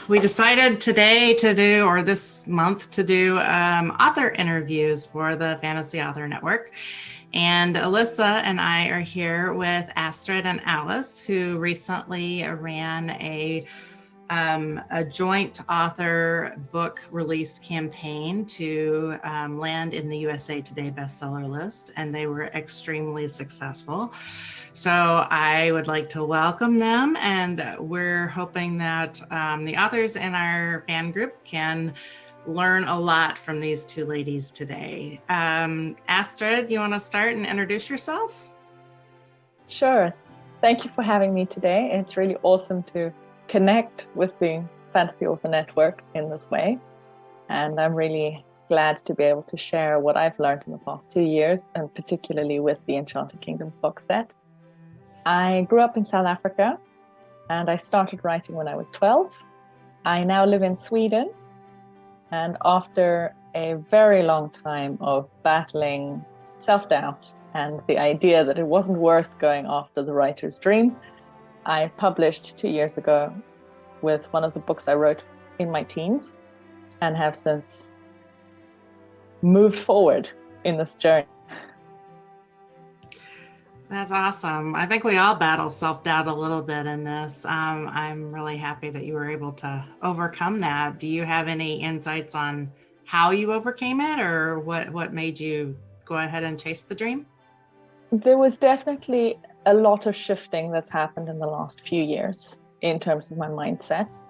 we decided today to do, or this month to do, author interviews for the Fantasy Author Network. And Alyssa and I are here with Astrid and Alice, who recently ran a joint author book release campaign to land in the USA Today Bestseller list, and they were extremely successful. So I would like to welcome them, and we're hoping that the authors in our fan group can learn a lot from these two ladies today. Astrid, you want to start and introduce yourself? Sure. Thank you for having me today. It's really awesome to connect with the Fantasy Author Network in this way. And I'm really glad to be able to share what I've learned in the past 2 years, and particularly with the Enchanted Kingdoms box set. I grew up in South Africa and I started writing when I was 12. I now live in Sweden, and after a very long time of battling self-doubt and the idea that it wasn't worth going after the writer's dream, I published 2 years ago with one of the books I wrote in my teens, and have since moved forward in this journey. That's awesome. I think we all battle self-doubt a little bit in this. I'm really happy that you were able to overcome that. Do you have any insights on how you overcame it, or what made you go ahead and chase the dream? There was definitely a lot of shifting that's happened in the last few years in terms of my mindsets.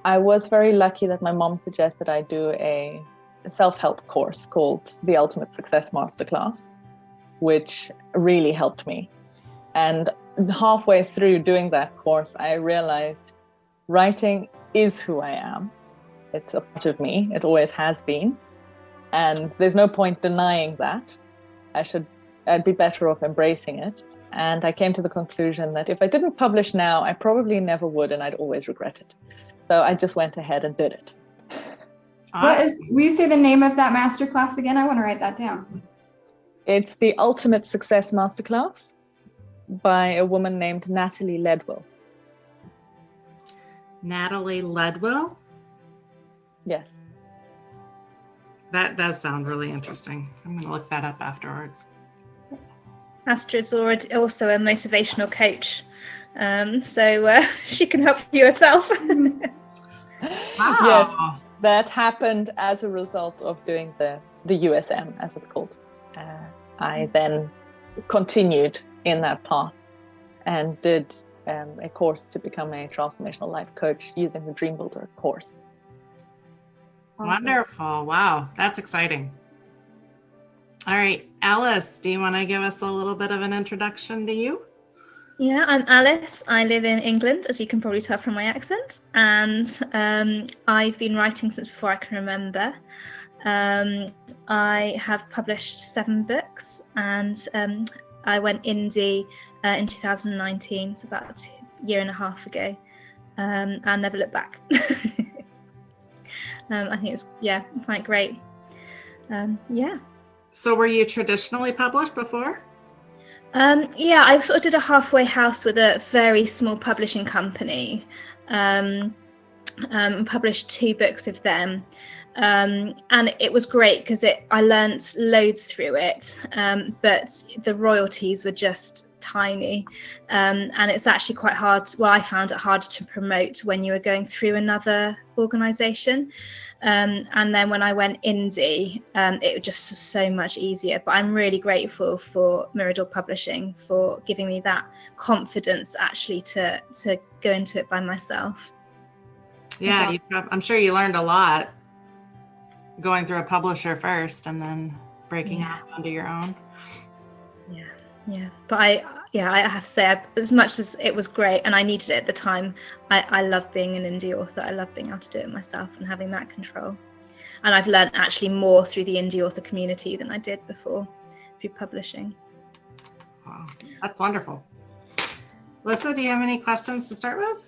I was very lucky that my mom suggested I do a self-help course called the Ultimate Success Masterclass, which really helped me. And halfway through doing that course, I realized writing is who I am. It's a part of me. It always has been. And there's no point denying that. I'd be better off embracing it. And I came to the conclusion that if I didn't publish now, I probably never would, and I'd always regret it. So I just went ahead and did it. Awesome. Will you say the name of that masterclass again? I want to write that down. It's the Ultimate Success Masterclass by a woman named Natalie Ledwell. Natalie Ledwell? Yes. That does sound really interesting. I'm going to look that up afterwards. Astrid's also a motivational coach, so she can help you herself. Wow. Yes, that happened as a result of doing the USM, as it's called. I then continued in that path and did a course to become a transformational life coach using the Dream Builder course. Awesome. Wonderful. Wow, that's exciting. All right, Alice, do you want to give us a little bit of an introduction to you? Yeah, I'm Alice. I live in England, as you can probably tell from my accent, and I've been writing since before I can remember. I have published 7 books, and I went indie in 2019, so about a year and a half ago, and never looked back. I think it's, quite great. So were you traditionally published before? I sort of did a halfway house with a very small publishing company. Published 2 books with them. And it was great because I learnt loads through it, but the royalties were just tiny, and it's actually quite hard. Well, I found it hard to promote when you were going through another organisation, and then when I went indie, it just was so much easier. But I'm really grateful for Mirador Publishing for giving me that confidence actually to go into it by myself. Yeah, I'm sure you learned a lot going through a publisher first and then breaking out onto your own. But I have to say, as much as it was great and I needed it at the time, I love being an indie author. I love being able to do it myself and having that control. And I've learned actually more through the indie author community than I did before through publishing. Wow, that's wonderful. Lisa, do you have any questions to start with?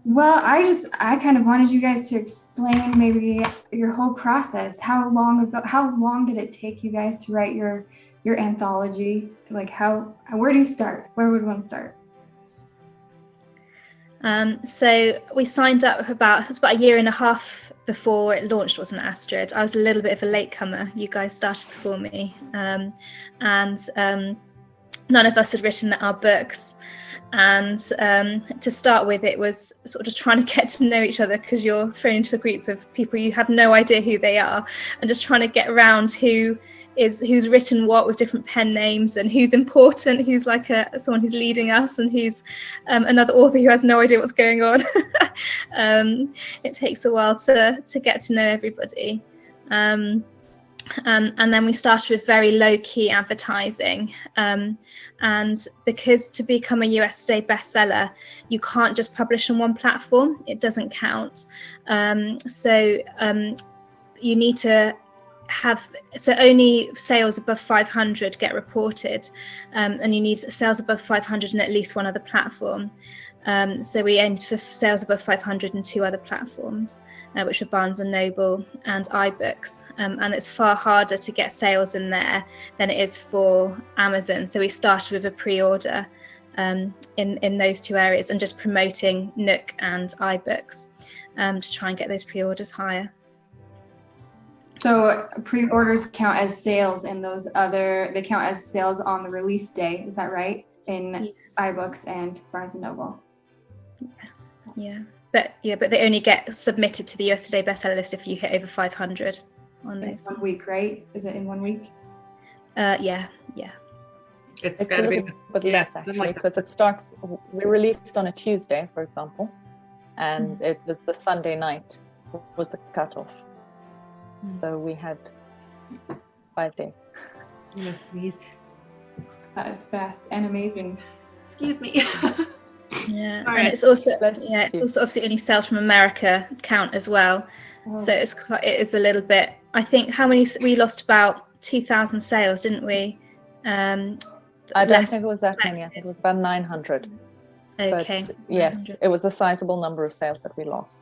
Well, I kind of wanted you guys to explain maybe your whole process. How long did it take you guys to write your anthology? Like where do you start? Where would one start? So we signed up it was about a year and a half before it launched, wasn't it, Astrid? I was a little bit of a latecomer. You guys started before me. And none of us had written our books. And to start with, it was sort of trying to get to know each other, because you're thrown into a group of people you have no idea who they are, and just trying to get around who's written what with different pen names, and who's important, who's like someone who's leading us, and who's another author who has no idea what's going on. It takes a while to get to know everybody. And then we started with very low-key advertising, and because to become a USA Bestseller, you can't just publish on one platform. It doesn't count. So you need to only sales above 500 get reported, and you need sales above 500 in at least one other platform. So we aimed for sales above 500 in 2 other platforms, which are Barnes & Noble and iBooks. And it's far harder to get sales in there than it is for Amazon. So we started with a pre-order in those 2 areas, and just promoting Nook and iBooks to try and get those pre-orders higher. So pre-orders count as sales in those they count as sales on the release day. Is that right? In iBooks and Barnes & Noble. Yeah, but they only get submitted to the USA Today Bestseller list if you hit over 500 on those. 1 week, right? Is it in 1 week? Yeah. It's got to be but less actually, because it starts. We released on a Tuesday, for example, and it was the Sunday night was the cutoff. So we had 5 days. Yes, please. That is fast and amazing. Excuse me. Yeah, All and right. it's also obviously only sales from America count as well. Oh. So it is a little bit. I think we lost about 2,000 sales, didn't we? I don't think it was that many. I think it was about 900. Okay. But yes, it was a sizable number of sales that we lost.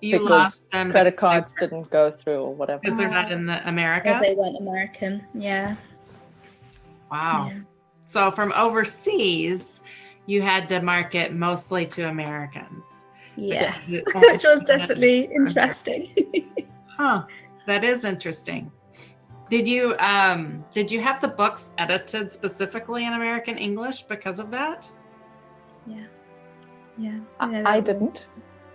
You because lost them. credit cards didn't go through or whatever. Because they're not in America? Because they weren't American, yeah. Wow. Yeah. So from overseas, you had to market mostly to Americans. Yes, which was definitely interesting. Huh. That is interesting. Did you have the books edited specifically in American English because of that? Yeah. I didn't.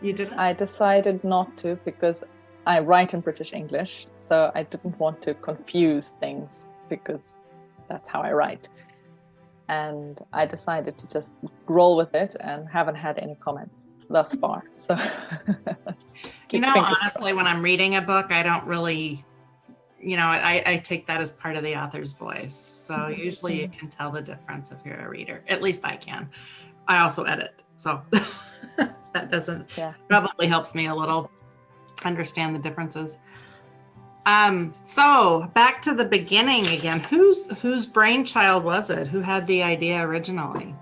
You didn't? I decided not to because I write in British English, so I didn't want to confuse things because that's how I write. And I decided to just roll with it and haven't had any comments thus far. So, honestly, when I'm reading a book, I don't really, I take that as part of the author's voice. So usually you can tell the difference if you're a reader. At least I can. I also edit. So that probably helps me a little understand the differences. So back to the beginning again. Whose brainchild was it? Who had the idea originally?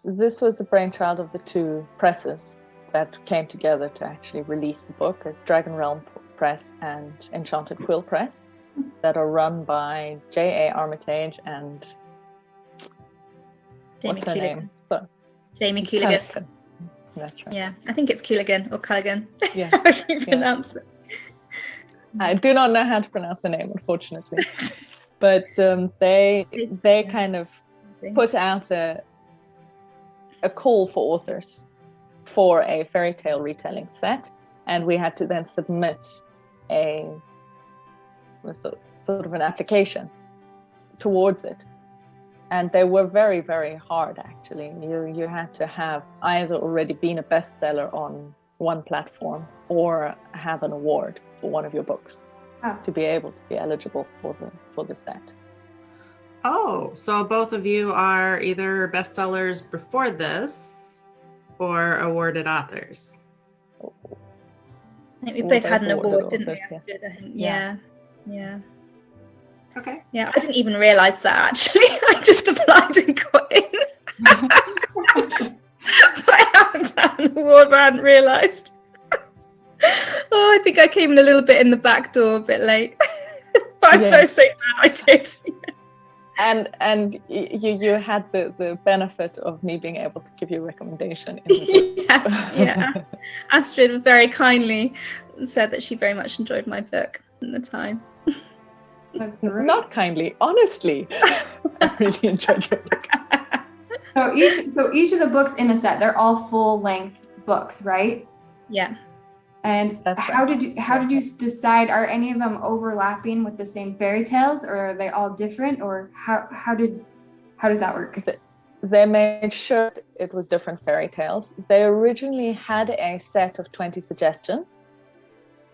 This was the brainchild of the 2 presses that came together to actually release the book. It's Dragon Realm Press and Enchanted Quill Press, that are run by J.A. Armitage and what's her name? Jamie Cooligan. That's right. Yeah, I think it's Cooligan or Culligan. Yeah. How do you pronounce it? I do not know how to pronounce the name, unfortunately. But they kind of put out a call for authors for a fairy tale retelling set, and we had to then submit a sort of an application towards it. And they were very, very hard, actually. You had to have either already been a bestseller on one platform or have an award for one of your books to be able to be eligible for the set. Oh, so both of you are either bestsellers before this or awarded authors. I think we both had an award, didn't we, Astrid? I think. Yeah. Okay. Yeah, I didn't even realise that, actually. I just applied and got in. I haven't had an award, but I hadn't realised. I think I came in a little bit in the back door, a bit late. But I'm so glad I did. And you had the benefit of me being able to give you a recommendation in the book. Yes. Astrid very kindly said that she very much enjoyed my book at the time. That's great. Not kindly, honestly. I really enjoyed your book. So each of the books in a set, they're all full-length books, right? Yeah. And That's how right. did you decide? Are any of them overlapping with the same fairy tales, or are they all different, or how does that work? They made sure it was different fairy tales. They originally had a set of 20 suggestions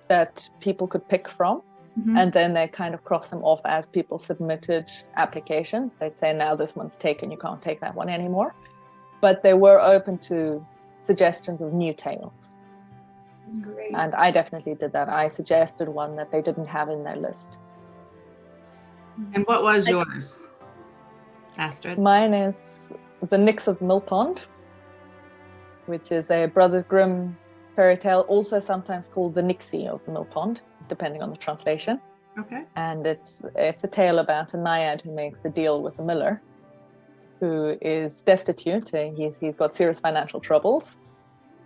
that people could pick from. Mm-hmm. And then they kind of cross them off as people submitted applications. They'd say, now this one's taken, you can't take that one anymore. But they were open to suggestions of new tales. That's great. And I definitely did that. I suggested one that they didn't have in their list. And what was yours, Astrid? Mine is The Nix of Mill Pond, which is a Brother Grimm fairy tale, also sometimes called The Nixie of the Mill Pond, depending on the translation. Okay. And it's a tale about a Naiad who makes a deal with a miller who is destitute. He's got serious financial troubles.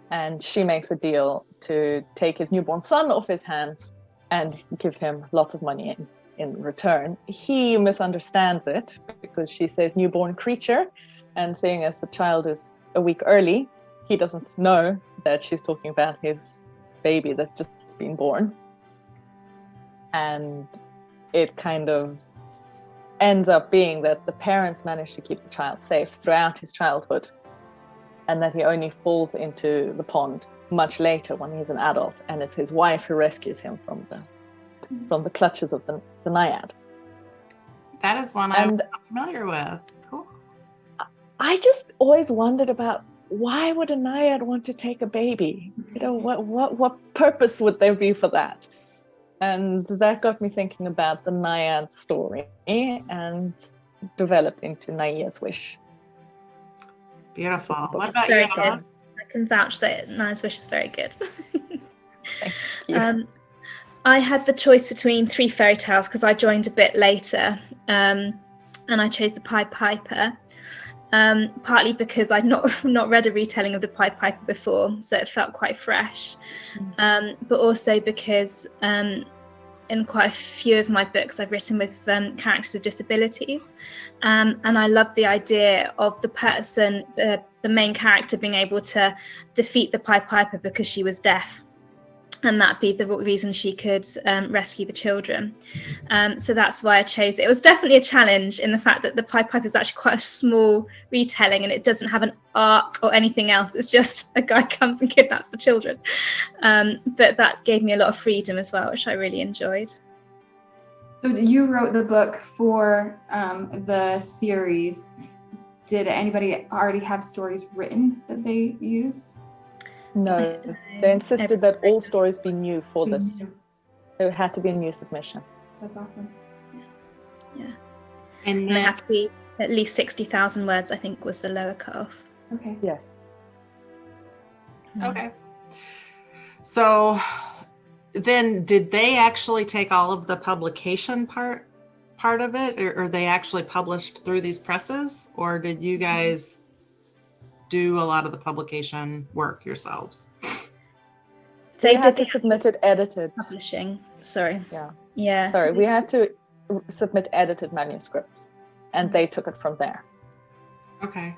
And she makes a deal to take his newborn son off his hands and give him lots of money in return. He misunderstands it because she says newborn creature. And seeing as the child is a week early, he doesn't know that she's talking about his baby that's just been born. And it kind of ends up being that the parents manage to keep the child safe throughout his childhood, and that he only falls into the pond much later when he's an adult, and it's his wife who rescues him from the clutches of the Naiad. That is one I'm not familiar with. Cool. I just always wondered about, why would a Naiad want to take a baby? You know, what purpose would there be for that? And that got me thinking about the Naiad story and developed into Naiya's Wish. Beautiful. What It's about very you? good. I can vouch that Naiya's Wish is very good. Thank you. I had the choice between 3 fairy tales because I joined a bit later, and I chose the Pied Piper. Partly because I'd not read a retelling of the Pied Piper before, so it felt quite fresh. But also because in quite a few of my books I've written with characters with disabilities, and I love the idea of the person, the main character, being able to defeat the Pied Piper because she was deaf, and that be the reason she could rescue the children. So that's why I chose it. It was definitely a challenge in the fact that the Pied Piper is actually quite a small retelling, and it doesn't have an arc or anything else. It's just a guy comes and kidnaps the children. But that gave me a lot of freedom as well, which I really enjoyed. So you wrote the book for the series. Did anybody already have stories written that they used? No, they insisted that all stories be new for this. There had to be a new submission. That's awesome. Yeah. And And it had to be at least 60,000 words, I think, was the lower cutoff. Okay. Yes. okay. So then did they actually take all of the publication part of it, or they actually published through these presses, or did you guys do a lot of the publication work yourselves? They had to submit it edited. Publishing. Sorry. Yeah. Sorry, we had to submit edited manuscripts, and they took it from there. Okay.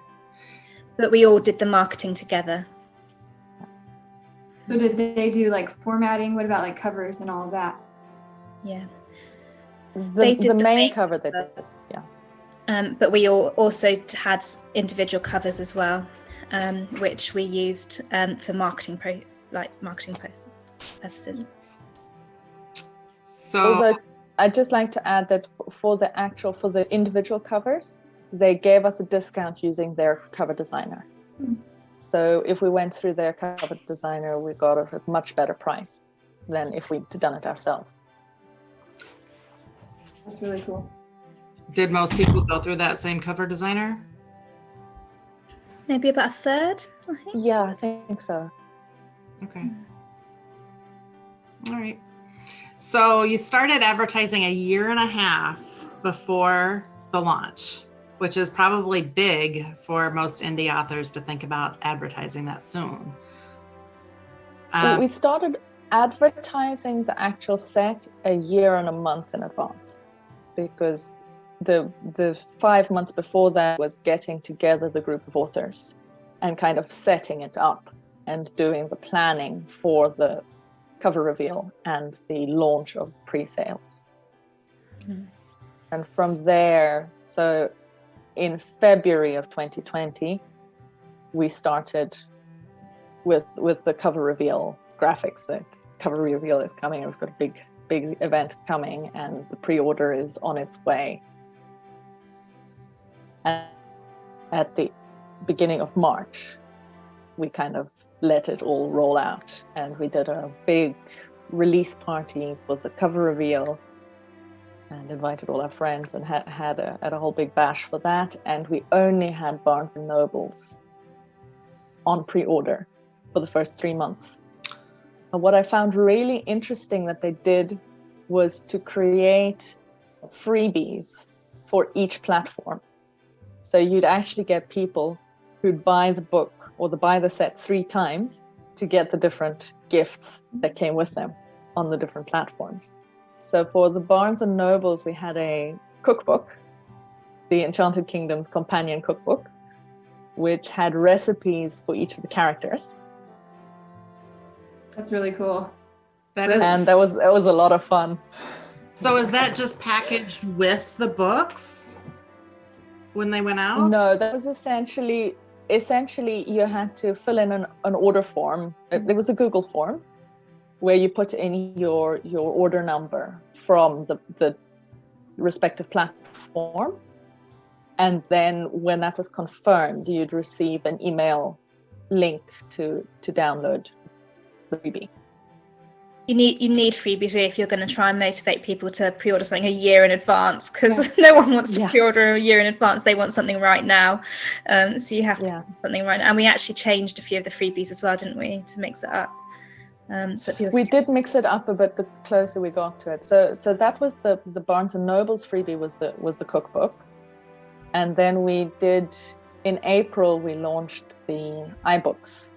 But we all did the marketing together. So did they do like formatting? What about like covers and all of that? Yeah. The main cover they did, yeah. But we also had individual covers as well, which we used for marketing purposes. So Although I'd just like to add that for the individual covers, they gave us a discount using their cover designer. So if we went through their cover designer, we got it at a much better price than if we'd done it ourselves. That's really cool. did most people go through that same cover designer? Maybe about a third, I think. Yeah, I think so. Okay. All right. So you started advertising a year and a half before the launch, which is probably big for most indie authors to think about advertising that soon. We started advertising the actual set a year and a month in advance, because the 5 months before that was getting together the group of authors and kind of setting it up and doing the planning for the cover reveal and the launch of pre-sales. And from there, so in February of 2020, we started with the cover reveal graphics. The cover reveal is coming. We've got a big event coming, and the pre-order is on its way. And at the beginning of March, we kind of let it all roll out, and we did a big release party for the cover reveal and invited all our friends and had a whole big bash for that. And we only had Barnes and Nobles on pre-order for the first 3 months. And what I found really interesting that they did was to create freebies for each platform. So you'd actually get people who'd buy the book or buy the set 3 times to get the different gifts that came with them on the different platforms. So for the Barnes and Nobles, we had a cookbook, the Enchanted Kingdoms companion cookbook, which had recipes for each of the characters. That's really cool. And that was a lot of fun. So is that just packaged with the books when they went out? No, that was essentially you had to fill in an order form. There was a Google form where you put in your order number from the respective platform. And then when that was confirmed, you'd receive an email link to download the freebie. You need freebies really if you're going to try and motivate people to pre-order something a year in advance, because no one wants to pre-order a year in advance. They want something right now. So you have to have something right now. And we actually changed a few of the freebies as well, didn't we, to mix it up? So we did mix it up a bit the closer we got to it. So that was the Barnes and Nobles freebie was the cookbook. And then we did, in April, we launched the iBooks.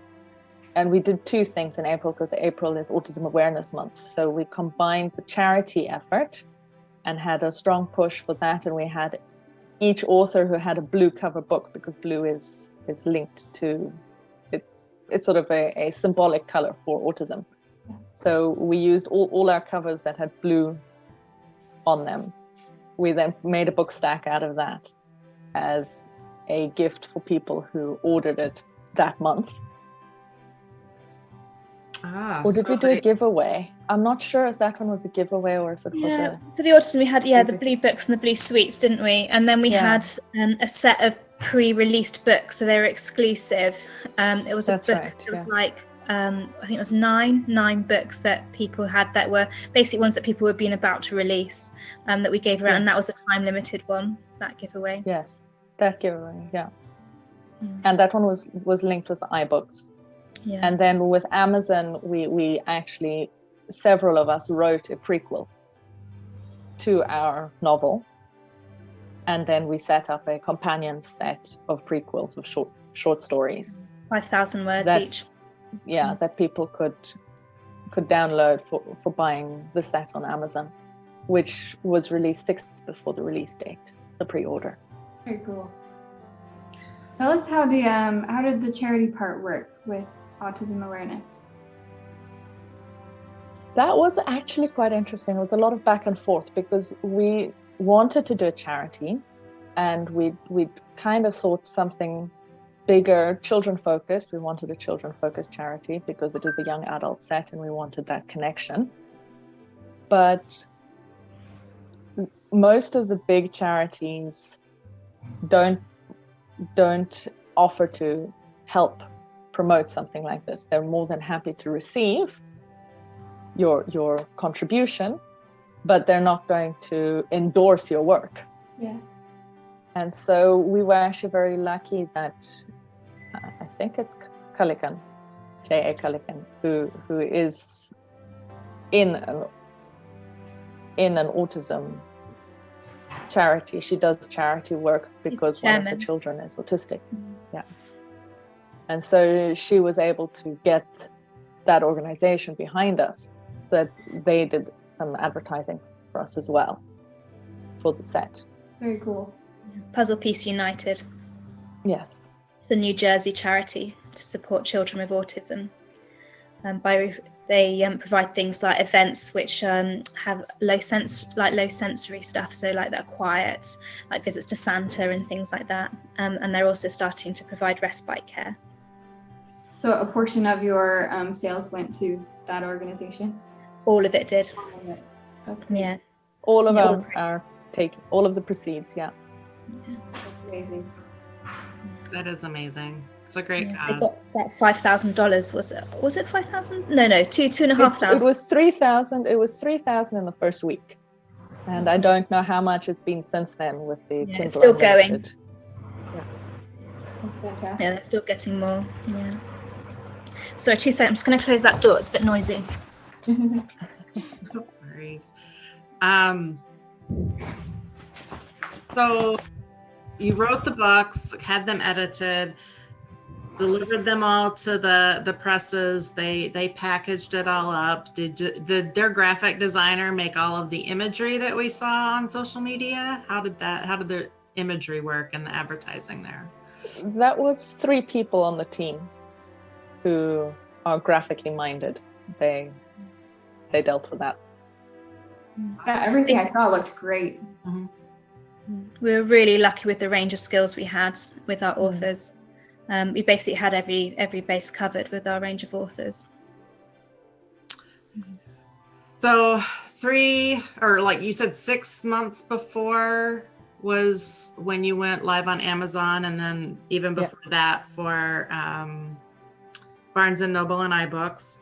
And we did 2 things in April, because April is Autism Awareness Month. So we combined the charity effort and had a strong push for that. And we had each author who had a blue cover book, because blue is linked to it. It's sort of a symbolic color for autism. So we used all our covers that had blue on them. We then made a book stack out of that as a gift for people who ordered it that month. Or did we do a giveaway? I'm not sure if that one was a giveaway or if it was for the autism we had the blue books and the blue suites, didn't we? And then we had a set of pre-released books, so they were exclusive. It was a book. Right, it was like I think it was nine books that people had that were basically ones that people were being about to release, that we gave around, and that was a time limited one, that giveaway. Yes, that giveaway, and that one was linked with the iBooks. Yeah. And then with Amazon, we actually, several of us wrote a prequel to our novel. And then we set up a companion set of prequels of short stories. 5,000 words each. Yeah, that people could download for buying the set on Amazon, which was released 6 months before the release date, the pre-order. Very cool. Tell us how did the charity part work with autism awareness? That was actually quite interesting. It was a lot of back and forth, because we wanted to do a charity, and we'd kind of thought something bigger, children focused. We wanted a children focused charity because it is a young adult set, and we wanted that connection. But most of the big charities don't offer to help promote something like this. They're more than happy to receive your contribution, but they're not going to endorse your work. Yeah. And so we were actually very lucky that I think it's Kallikan, J.A. Kallikan, who is in an autism charity. She does charity work because one of the children is autistic. Yeah. And so she was able to get that organization behind us so that they did some advertising for us as well for the set. Very cool. Puzzle Piece United. Yes. It's a New Jersey charity to support children with autism. They provide things like events which have low sensory stuff, so like they're quiet, like visits to Santa and things like that. And they're also starting to provide respite care. So a portion of your sales went to that organization? All of it did. All of it. That's great. Yeah. All of all of the proceeds, yeah. That's amazing. That is amazing. It's a great They cause. got that $5,000. Was it 5,000? No, $2,500. It was 3,000. It was 3,000 in the first week, and I don't know how much it's been since then with the Kindle it's still Unlimited. going. Yeah. That's fantastic. Yeah, they're still getting more. Yeah. Sorry, 2 seconds. I'm just going to close that door. It's a bit noisy. No worries. So you wrote the books, had them edited, delivered them all to the presses. They packaged it all up. Did their graphic designer make all of the imagery that we saw on social media? How did the imagery work and the advertising there? That was 3 people on the team who are graphically minded. They dealt with that. Yeah, everything I saw looked great. Mm-hmm. We were really lucky with the range of skills we had with our authors. We basically had every base covered with our range of authors. So 3, or like you said, 6 months before was when you went live on Amazon, and then even before that for Barnes and Noble and iBooks.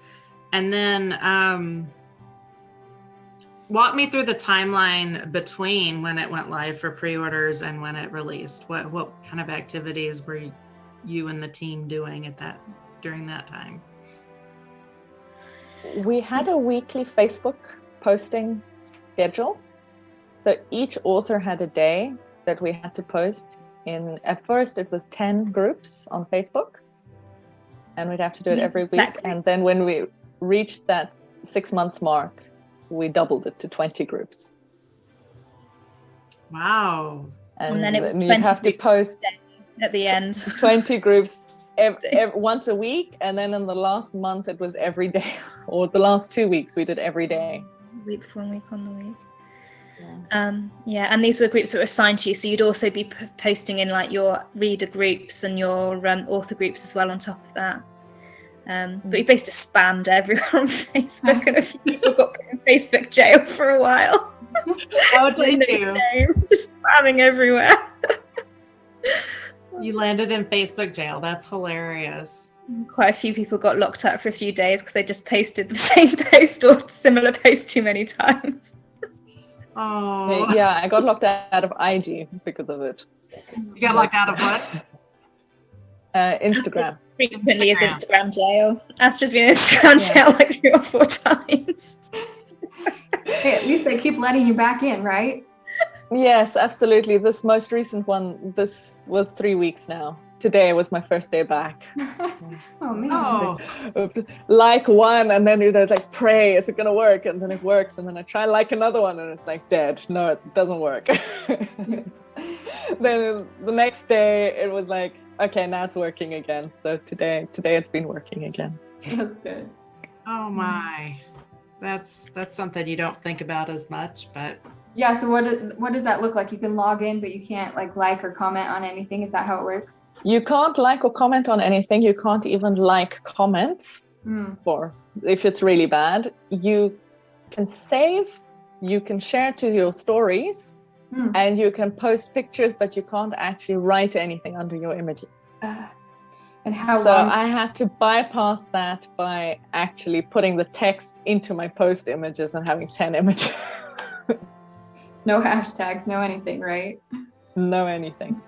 And then walk me through the timeline between when it went live for pre-orders and when it released. What kind of activities were you and the team doing during that time? We had a weekly Facebook posting schedule. So each author had a day that we had to post in. At first it was 10 groups on Facebook, and we'd have to do it every week. And then when we reached that 6-month mark, we doubled it to 20 groups. Wow. And then it was you'd have to post at the end 20 groups once a week, and then in the last month it was every day, or the last 2 weeks we did every day. Week for 1 week on the week. And these were groups that were assigned to you, so you'd also be posting in like your reader groups and your author groups as well on top of that. But we basically spammed everyone on Facebook, and a few people got put in Facebook jail for a while. How did you? Just spamming everywhere. You landed in Facebook jail. That's hilarious. Quite a few people got locked up for a few days because they just posted the same post or similar post too many times. Oh. Yeah, I got locked out of IG because of it. You got locked out of what? Instagram. Frequently is Instagram jail. Astrid's been in Instagram jail like 3 or 4 times. Hey, at least they keep letting you back in, right? Yes, absolutely. This most recent one, this was 3 weeks now. Today was my first day back. Oh man. Oh. Like one, and then you're like, pray, is it gonna work? And then it works, and then I try like another one, and it's like dead. No, it doesn't work. Then the next day it was like, okay, now it's working again. So today it's been working again. That's good. Oh my. That's something you don't think about as much, but Yeah, so what does that look like? You can log in, but you can't like or comment on anything. Is that how it works? You can't like or comment on anything. You can't even like comments for if it's really bad. You can save, you can share to your stories, and you can post pictures, but you can't actually write anything under your images. And how So long? I had to bypass that by actually putting the text into my post images and having 10 images. No hashtags, no anything, right? No anything.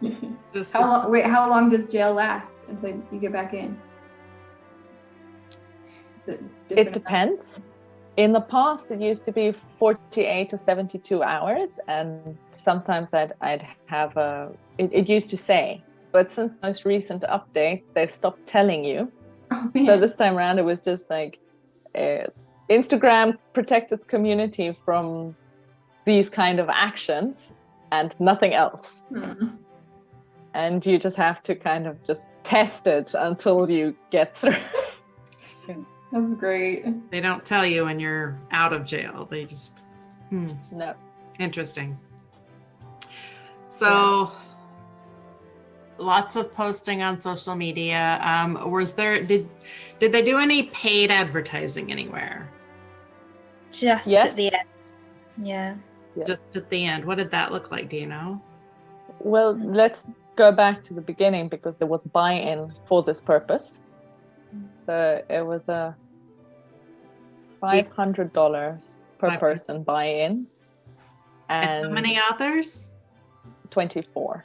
How long does jail last until you get back in? Is it It depends. In the past, it used to be 48 to 72 hours, and sometimes I'd have it used to say, but since the most recent update, they've stopped telling you. Oh, man. So this time around, it was just like Instagram protects its community from these kind of actions and nothing else. And you just have to kind of just test it until you get through. That's great. They don't tell you when you're out of jail. They just, No. Interesting. So lots of posting on social media. Did they do any paid advertising anywhere? Just Yes. at the end. Yeah. Just at the end. What did that look like? Do you know? Well, let's go back to the beginning, because there was buy-in for this purpose. So it was a $500 per person buy-in. And how many authors? 24.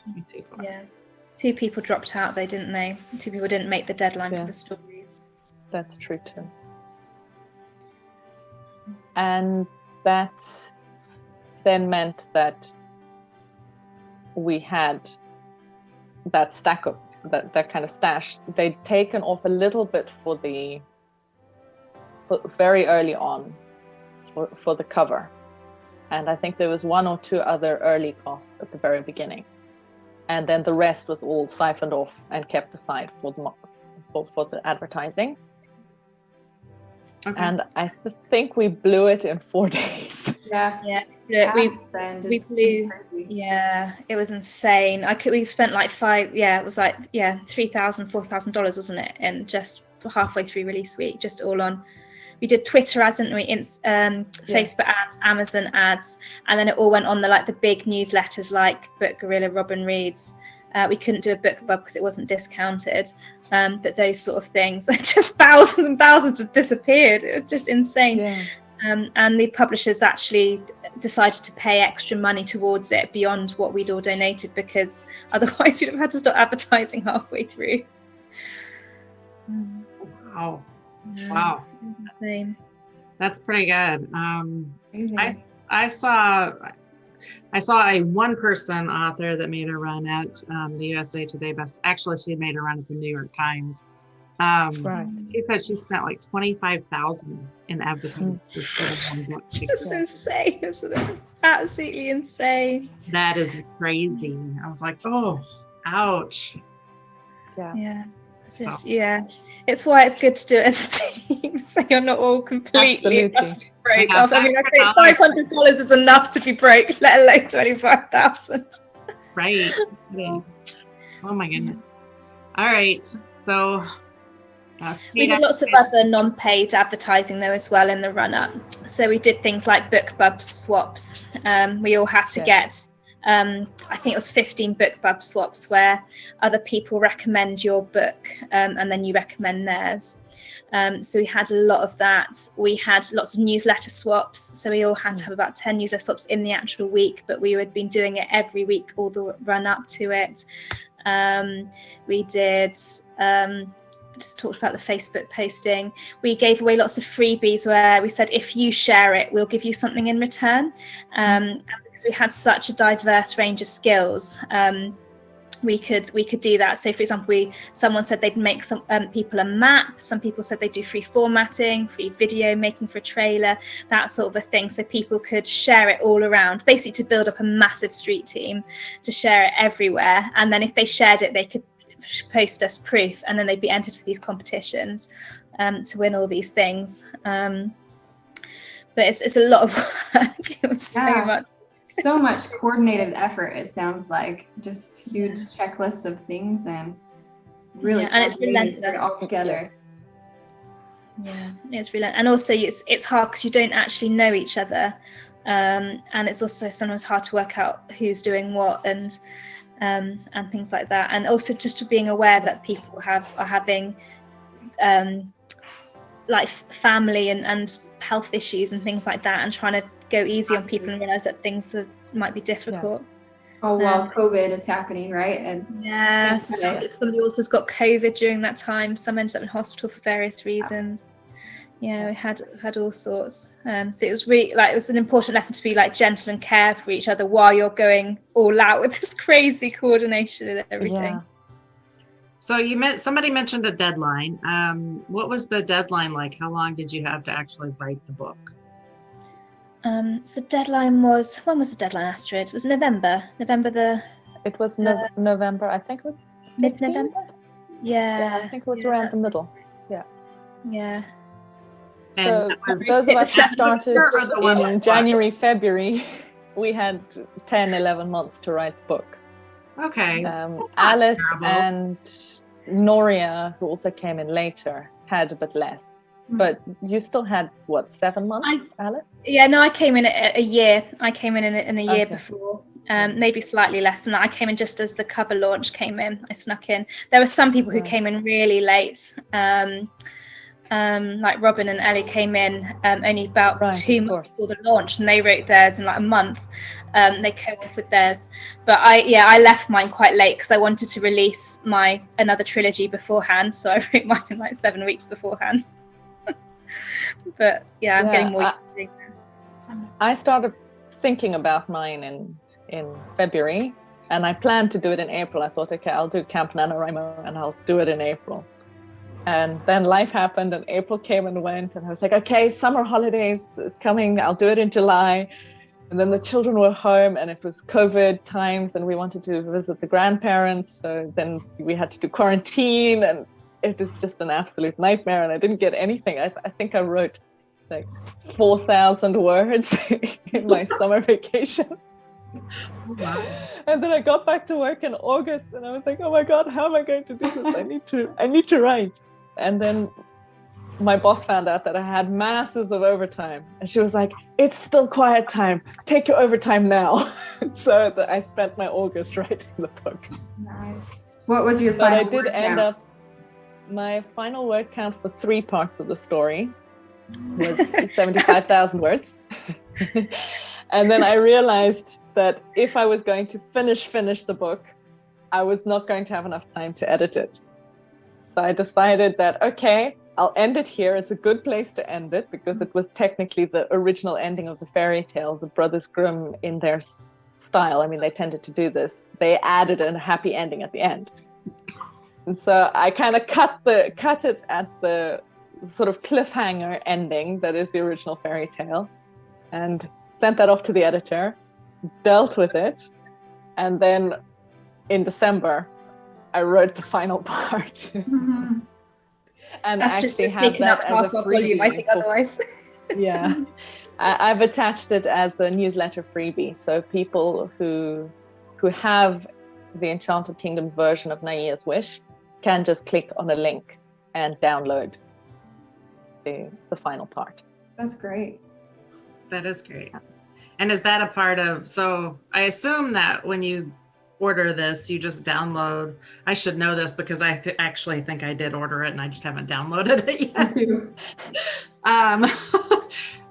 Yeah. 2 people dropped out though, didn't they? 2 people didn't make the deadline for the stories. That's true too. And that then meant that we had that stack of that kind of stash. They'd taken off a little bit very early on for the cover, and I think there was 1 or 2 other early costs at the very beginning, and then the rest was all siphoned off and kept aside for the advertising. Okay. And I think we blew it in 4 days. Yeah. We blew. Crazy. Yeah, it was insane. We spent like $3,000, $4,000, wasn't it? And just halfway through release week, just all on. We did Twitter ads, didn't we? Facebook ads, Amazon ads, and then it all went on the big newsletters like Book Gorilla, Robin Reads. We couldn't do a book above because it wasn't discounted, but those sort of things, just thousands and thousands just disappeared. It was just insane. Yeah. And the publishers actually decided to pay extra money towards it beyond what we'd all donated, because otherwise we'd have had to stop advertising halfway through. Wow. Wow. Insane. That's pretty good. I saw a one-person author that made a run at the USA Today Actually, she made a run at the New York Times. Right. She said she spent like $25,000 in advertising. It's just insane, isn't it? Absolutely insane. That is crazy. I was like, oh, ouch. Yeah. It's why it's good to do it as a team, so you're not all completely broke off. I mean, I think $500 is enough to be broke, let alone $25,000. Right. Yeah. Oh my goodness. All right. So we did lots of other non-paid advertising though as well in the run-up. So we did things like BookBub swaps. We all had to get I think it was 15 BookBub swaps where other people recommend your book and then you recommend theirs. So we had a lot of that. We had lots of newsletter swaps. So we all had to have about 10 newsletter swaps in the actual week, but we had been doing it every week all the run up to it. We did just talked about the Facebook posting. We gave away lots of freebies where we said, if you share it, we'll give you something in return. And because we had such a diverse range of skills, we could do that. So for example, someone said they'd make some people a map. Some people said they'd do free formatting, free video making for a trailer, that sort of a thing. So people could share it all around, basically to build up a massive street team to share it everywhere. And then if they shared it, they could post us proof, and then they'd be entered for these competitions to win all these things. But it's a lot of work. It was so much coordinated effort. It sounds like just huge checklists of things and really and it's relentless all together. Yeah, it's relentless, and also it's hard because you don't actually know each other, and it's also sometimes hard to work out who's doing what and things like that, and also just to being aware that people are having like family and health issues and things like that, and trying to go easy on people and realize that things might be difficult. Oh well, COVID is happening, right? And some of the authors got COVID during that time. Some ended up in hospital for various reasons. Yeah, we had all sorts. So it was really like, it was an important lesson to be like gentle and care for each other while you're going all out with this crazy coordination and everything. Yeah. So somebody mentioned a deadline. What was the deadline like? How long did you have to actually write the book? So the deadline was, when was the deadline, Astrid? It was November. It was November. I think it was Mid-November. Yeah, I think it was around the middle. Yeah. So those of us who started in January, February, we had 10, 11 months to write the book. Okay. Alice terrible. and Naiya, who also came in later, had a bit less. But you still had, what, 7 months, Alice? Yeah, no, I came in a year. I came in a year Okay. before, maybe slightly less than that. I came in just as the cover launch came in. I snuck in. There were some people who came in really late. Like Robin and Ellie came in only about 2 months before the launch, and they wrote theirs in like a month. They co-authored theirs, but I left mine quite late because I wanted to release another trilogy beforehand. So I wrote mine in like 7 weeks beforehand. But I'm getting more. I started thinking about mine in February, and I planned to do it in April. I thought, okay, I'll do Camp NaNoWriMo and I'll do it in April. And then life happened and April came and went, and I was like, okay, summer holidays is coming, I'll do it in July. And then the children were home and it was COVID times and we wanted to visit the grandparents. So then we had to do quarantine and it was just an absolute nightmare, and I didn't get anything. I think I wrote like 4,000 words in my summer vacation. And then I got back to work in August and I was like, oh my God, how am I going to do this? I need to write. And then my boss found out that I had masses of overtime, and she was like, it's still quiet time, take your overtime now. So I spent my August writing the book. Nice. What was your final But I did end up, my final word count for 3 parts of the story was 75,000 words. And then I realized that if I was going to finish the book, I was not going to have enough time to edit it. So I decided that, okay, I'll end it here. It's a good place to end it because it was technically the original ending of the fairy tale. The Brothers Grimm, in their style, I mean, they tended to do this. They added a happy ending at the end. And so I kind of cut it at the sort of cliffhanger ending that is the original fairy tale, and sent that off to the editor, dealt with it, and then in December I wrote the final part. Mm-hmm. And that's actually just have taken that up as half a our volume, I think, freebie. otherwise. Yeah, I've attached it as a newsletter freebie, so people who have the Enchanted Kingdoms version of Naiya's Wish can just click on a link and download the final part. That's great. That is great. And is that a part of, so I assume that when you order this, you just download, I should know this because I actually think I did order it and I just haven't downloaded it yet.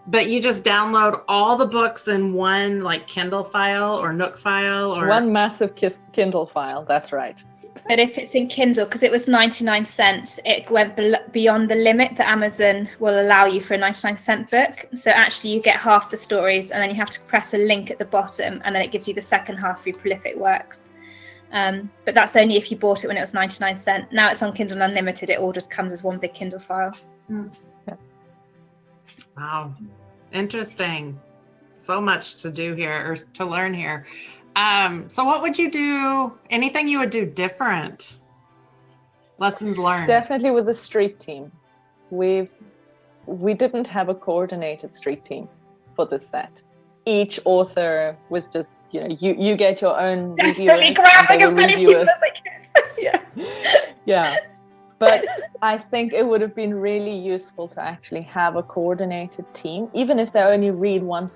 But you just download all the books in one like Kindle file or Nook file, or one massive Kindle file, that's right. But if it's in Kindle, because it was 99 cents, it went beyond the limit that Amazon will allow you for a 99-cent book. So actually you get half the stories, and then you have to press a link at the bottom, and then it gives you the second half of your prolific works. But that's only if you bought it when it was 99 cents. Now it's on Kindle Unlimited, it all just comes as one big Kindle file. Yeah. Wow. Interesting. So much to do here, or to learn here. So what would you do? Anything you would do different? Lessons learned? Definitely with the street team. We didn't have a coordinated street team for this set. Each author was just, you get your own desperately grabbing as many people as I can. Yeah. Yeah. But I think it would have been really useful to actually have a coordinated team, even if they only read one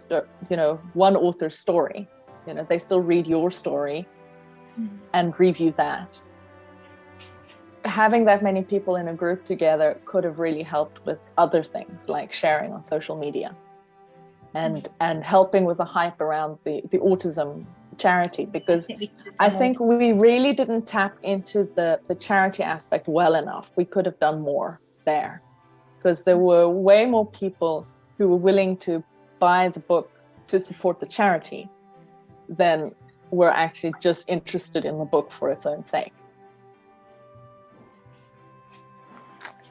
author's story. They still read your story and review that. Having that many people in a group together could have really helped with other things like sharing on social media and helping with the hype around the autism charity, because I think we really didn't tap into the charity aspect well enough. We could have done more there. because there were way more people who were willing to buy the book to support the charity than were actually just interested in the book for its own sake.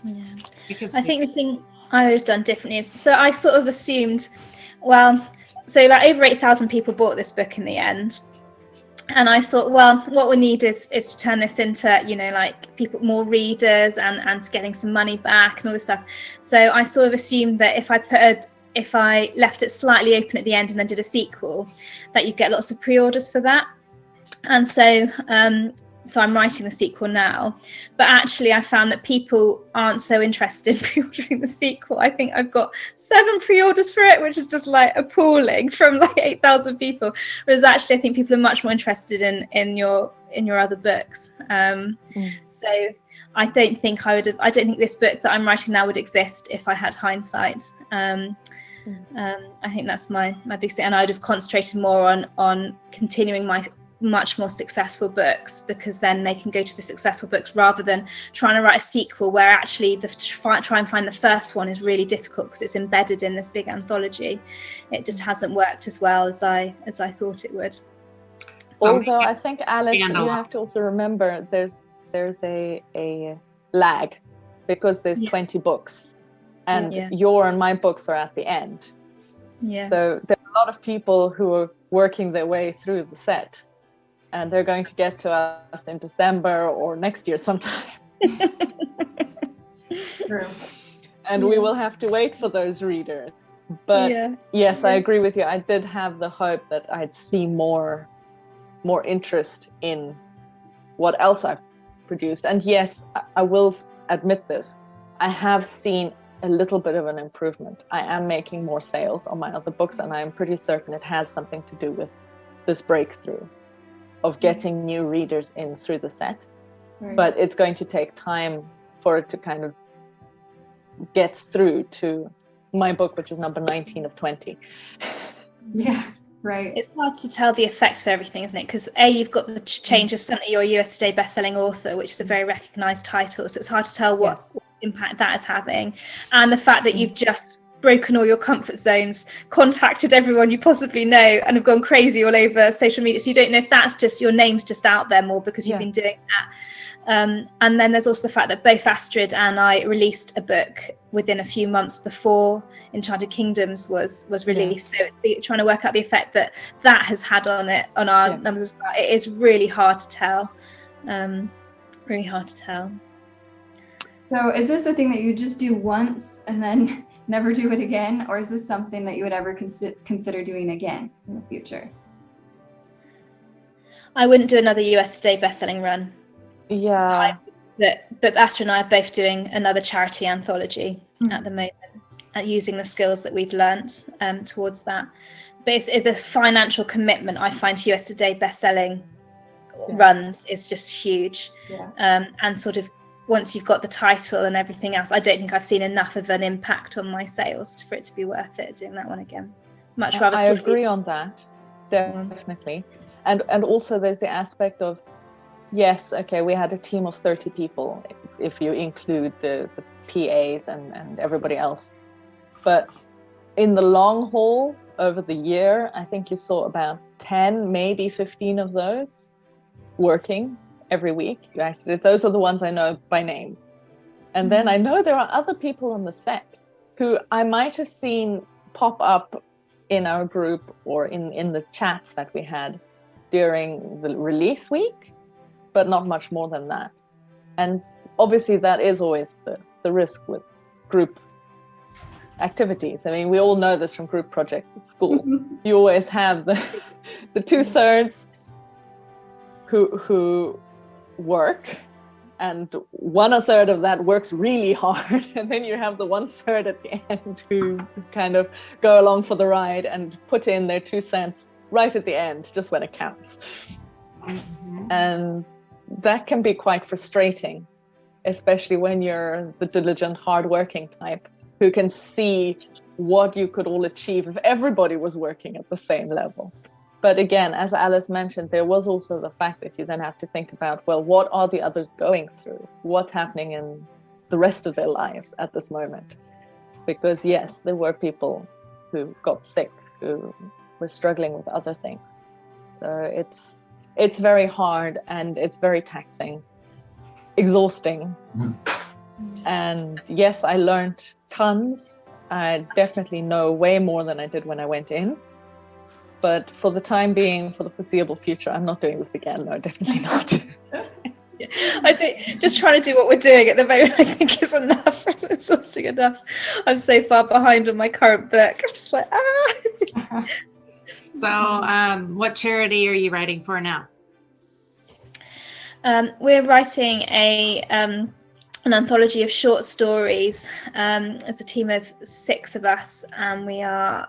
Yeah. I think the thing I would have done differently is, so I sort of assumed, well, so like over 8,000 people bought this book in the end. And I thought, well, what we need is to turn this into, you know, like people, more readers and getting some money back and all this stuff. So I sort of assumed that if I left it slightly open at the end and then did a sequel, that you'd get lots of pre-orders for that. And so so I'm writing the sequel now, but actually I found that people aren't so interested in pre-ordering the sequel. I think I've got 7 pre-orders for it, which is just like appalling from like 8,000 people. Whereas actually I think people are much more interested in your other books. So I don't think this book that I'm writing now would exist if I had hindsight. I think that's my biggest thing, and I'd have concentrated more on continuing my much more successful books, because then they can go to the successful books rather than trying to write a sequel where actually try and find the first one is really difficult because it's embedded in this big anthology. It just hasn't worked as well as I thought it would. Although I think, Alice, you have to also remember there's a lag, because there's 20 books and your and my books are at the end. Yeah. So there are a lot of people who are working their way through the set, and they're going to get to us in December or next year sometime. True. And we will have to wait for those readers. But yes, I agree with you. I did have the hope that I'd see more interest in what else I've produced. And yes, I will admit this. I have seen a little bit of an improvement. I am making more sales on my other books, and I'm pretty certain it has something to do with this breakthrough of getting new readers in through the set. Right. But it's going to take time for it to kind of get through to my book, which is number 19 of 20. Yeah, right. It's hard to tell the effects of everything, isn't it? Because you've got the change of suddenly you're a USA Today bestselling author, which is a very recognised title. So it's hard to tell what impact that is having. And the fact that you've just broken all your comfort zones, contacted everyone you possibly know, and have gone crazy all over social media. So you don't know if that's just your name's just out there more because you've been doing that. And then there's also the fact that both Astrid and I released a book within a few months before Enchanted Kingdoms was released. So it's trying to work out the effect that has had on our numbers as well. It is really hard to tell. Really hard to tell. So is this a thing that you just do once and then never do it again? Or is this something that you would ever consider doing again in the future? I wouldn't do another US Today bestselling run. Yeah. But Astrid and I are both doing another charity anthology at the moment, using the skills that we've learnt towards that. But it's the financial commitment I find to US Today bestselling runs is just huge. And sort of once you've got the title and everything else, I don't think I've seen enough of an impact on my sales for it to be worth it doing that one again. Much rather. I agree on that, definitely. And also there's the aspect of, yes, okay, we had a team of 30 people, if you include the PAs and everybody else. But in the long haul, over the year, I think you saw about 10, maybe 15 of those working every week. Actually, those are the ones I know by name. And then I know there are other people on the set who I might have seen pop up in our group or in the chats that we had during the release week, but not much more than that. And obviously that is always the risk with group activities. I mean, we all know this from group projects at school. You always have the 2/3 who work, and 1/3 of that works really hard, and then you have the 1/3 at the end who kind of go along for the ride and put in their 2 cents right at the end, just when it counts. And that can be quite frustrating, especially when you're the diligent, hardworking type who can see what you could all achieve if everybody was working at the same level. But again, as Alice mentioned, there was also the fact that you then have to think about, well, what are the others going through? What's happening in the rest of their lives at this moment. Because yes, there were people who got sick, who were struggling with other things. So it's very hard, and it's very taxing, exhausting. And yes, I learned tons. I definitely know way more than I did when I went in. But for the time being, for the foreseeable future, I'm not doing this again. No, definitely not. I think just trying to do what we're doing at the moment, I think is enough. It's exhausting enough. I'm so far behind on my current book. I'm just like, ah. So what charity are you writing for now? We're writing an anthology of short stories. It's a team of 6 of us, and we are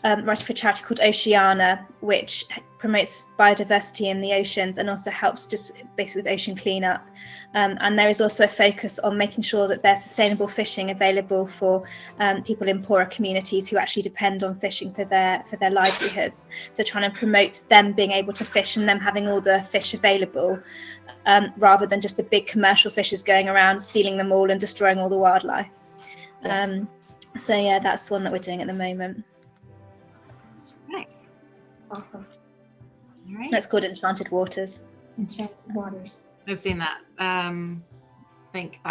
writing for a charity called Oceana, which promotes biodiversity in the oceans and also helps just basically with ocean cleanup. And there is also a focus on making sure that there's sustainable fishing available for people in poorer communities who actually depend on fishing for their livelihoods. So trying to promote them being able to fish and them having all the fish available, rather than just the big commercial fishers going around stealing them all and destroying all the wildlife. So yeah, that's the one that we're doing at the moment. Nice. Awesome. All right. That's called Enchanted Waters. Enchanted Waters. I've seen that. I think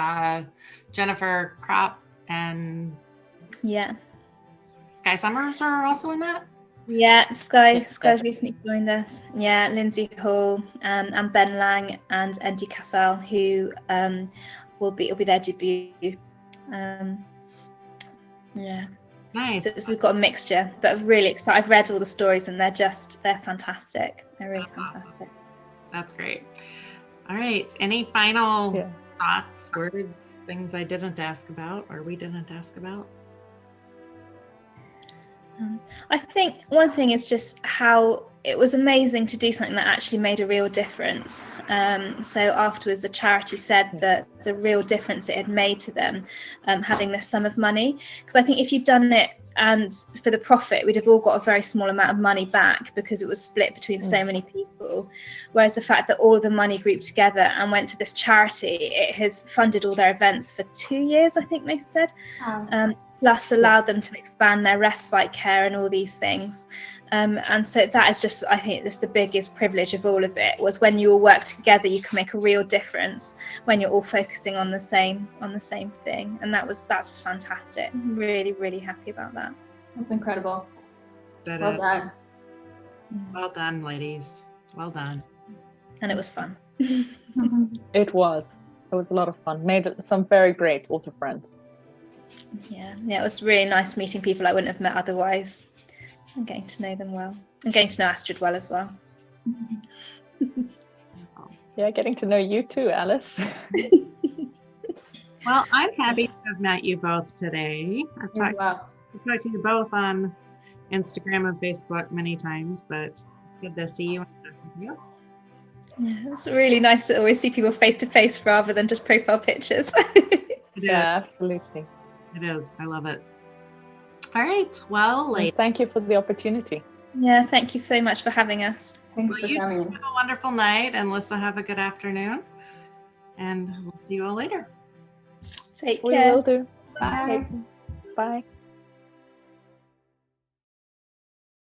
Jennifer Kropp and Yeah. Sky Summers are also in that. Yeah, Sky's recently joined us. Yeah, Lindsay Hall and Ben Lang and Andy Cassell, who it'll be their debut. Yeah. Nice. So we've got a mixture, but I'm really excited. I've read all the stories and they're fantastic. They're really fantastic. Awesome. That's great. All right. Any final thoughts, words, things I didn't ask about or we didn't ask about? I think one thing is just how it was amazing to do something that actually made a real difference. So afterwards, the charity said that the real difference it had made to them, having this sum of money, because I think if you'd done it and for the profit, we'd have all got a very small amount of money back because it was split between so many people. Whereas the fact that all of the money grouped together and went to this charity, it has funded all their events for 2 years, I think they said. Plus allowed them to expand their respite care and all these things. And so that is just, I think that's the biggest privilege of all of it, was when you all work together, you can make a real difference when you're all focusing on the same thing. And that's just fantastic. I'm really, really happy about that. That's incredible. Well done. Well done, ladies. Well done. And it was fun. It was a lot of fun. Made some very great author friends. Yeah, it was really nice meeting people I wouldn't have met otherwise and getting to know them well and getting to know Astrid well as well. Yeah, getting to know you too, Alice. Well, I'm happy to have met you both today. I've talked to you both on Instagram and Facebook many times, but it's good to see you and talk with you. Yeah, it's really nice to always see people face to face rather than just profile pictures. Yeah, absolutely. It is. I love it. All right. Well, ladies. Thank you for the opportunity. Yeah, thank you so much for having us. Thanks for coming. Have a wonderful night, and Lissa, have a good afternoon. And we'll see you all later. Take We care. will do. Bye. Bye.